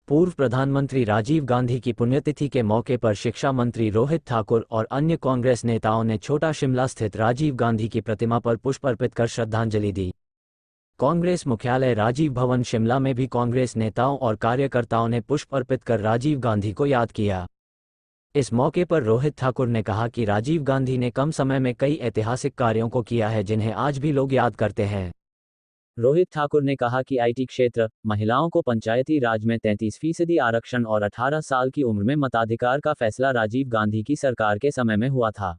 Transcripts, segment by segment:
पूर्व प्रधानमंत्री राजीव गांधी की पुण्यतिथि के मौके पर शिक्षा मंत्री रोहित ठाकुर और अन्य कांग्रेस नेताओं ने छोटा शिमला स्थित राजीव गांधी की प्रतिमा पर पुष्प अर्पित कर श्रद्धांजलि दी। कांग्रेस मुख्यालय राजीव भवन शिमला में भी कांग्रेस नेताओं और कार्यकर्ताओं ने पुष्प अर्पित कर राजीव गांधी को याद किया। इस मौके पर रोहित ठाकुर ने कहा कि राजीव गांधी ने कम समय में कई ऐतिहासिक कार्यों को किया है जिन्हें आज भी लोग याद करते हैं। रोहित ठाकुर ने कहा कि आईटी क्षेत्र, महिलाओं को पंचायती राज में 33% आरक्षण और 18 साल की उम्र में मताधिकार का फैसला राजीव गांधी की सरकार के समय में हुआ था।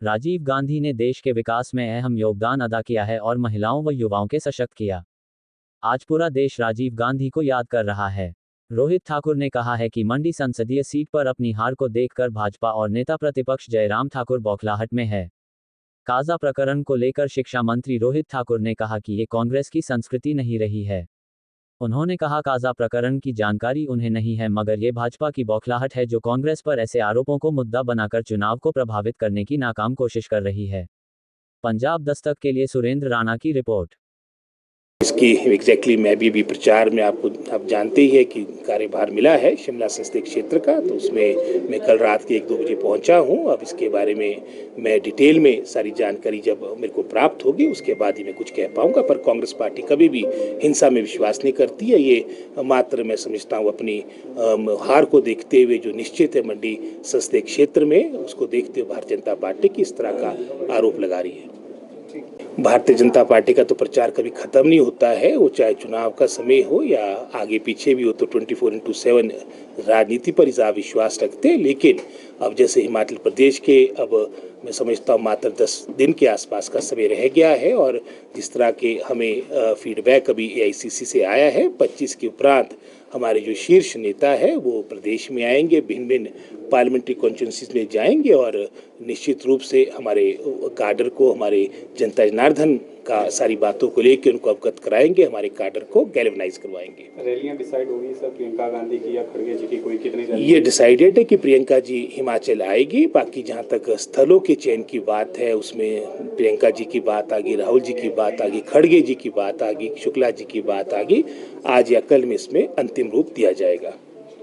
राजीव गांधी ने देश के विकास में अहम योगदान अदा किया है और महिलाओं व युवाओं के सशक्त किया। आज पूरा देश राजीव गांधी को याद कर रहा है। रोहित ठाकुर ने कहा है कि मंडी संसदीय सीट पर अपनी हार को देखकर भाजपा और नेता प्रतिपक्ष जयराम ठाकुर बौखलाहट में है। काजा प्रकरण को लेकर शिक्षा मंत्री रोहित ठाकुर ने कहा कि ये कांग्रेस की संस्कृति नहीं रही है। उन्होंने कहा काजा प्रकरण की जानकारी उन्हें नहीं है मगर ये भाजपा की बौखलाहट है जो कांग्रेस पर ऐसे आरोपों को मुद्दा बनाकर चुनाव को प्रभावित करने की नाकाम कोशिश कर रही है। पंजाब दस्तक के लिए सुरेंद्र राणा की रिपोर्ट। इसकी एग्जैक्टली मैं भी प्रचार में आप जानते ही है कि कार्यभार मिला है शिमला संसदीय क्षेत्र का, तो उसमें मैं कल रात के 1-2 बजे पहुंचा हूं। अब इसके बारे में मैं डिटेल में सारी जानकारी जब मेरे को प्राप्त होगी उसके बाद ही मैं कुछ कह पाऊंगा। पर कांग्रेस पार्टी कभी भी हिंसा में विश्वास नहीं करती है। ये मात्र मैं समझता हूँ अपनी हार को देखते हुए जो निश्चित है मंडी संसदीय क्षेत्र में, उसको देखते हुए भारतीय जनता पार्टी की इस तरह का आरोप लगा रही है। भारतीय जनता पार्टी का तो प्रचार कभी खत्म नहीं होता है, वो चाहे चुनाव का समय हो या आगे पीछे भी हो, तो 24/7 राजनीति पर ही विश्वास रखते हैं। लेकिन अब जैसे हिमाचल प्रदेश के अब मैं समझता हूँ मात्र 10 दिन के आसपास का समय रह गया है और जिस तरह के हमें फीडबैक अभी AICC से आया है, 25 के उपरांत हमारे जो शीर्ष नेता है वो प्रदेश में आएंगे, भिन्न भिन्न पार्लियामेंट्री कॉन्स्टिट्यूंसीज में जाएंगे और निश्चित रूप से हमारे काडर को, हमारे जनता जनार्दन का सारी बातों को लेकर उनको अवगत कराएंगे, हमारे काडर को गैल्वेनाइज करवाएंगे। रैलियां डिसाइड होगी सर, प्रियंका गांधी की या खड़गे जी की, कोई कितनी? ये डिसाइडेड है कि प्रियंका जी हिमाचल आएगी। बाकी जहाँ तक स्थलों के चयन की बात है उसमें प्रियंका जी की बात आ गई, राहुल जी की बात आ गई, खड़गे जी की बात आ गई, शुक्ला जी की बात आ गई। आज या कल में इसमें अंतिम रूप दिया जाएगा।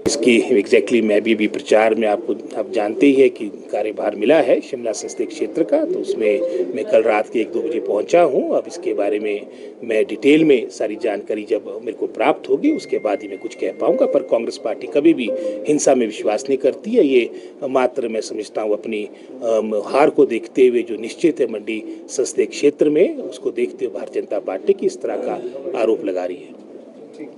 इसकी एग्जैक्टली मैं भी प्रचार में आप जानते ही है कि कार्यभार मिला है शिमला संसदीय क्षेत्र का, तो उसमें मैं कल रात के 1-2 बजे पहुंचा हूं। अब इसके बारे में मैं डिटेल में सारी जानकारी जब मेरे को प्राप्त होगी उसके बाद ही मैं कुछ कह पाऊंगा। पर कांग्रेस पार्टी कभी भी हिंसा में विश्वास नहीं करती है। ये मात्र मैं समझता हूँ अपनी हार को देखते हुए जो निश्चित है मंडी संसदीय क्षेत्र में, उसको देखते हुए भारतीय जनता पार्टी की इस तरह का आरोप लगा रही है।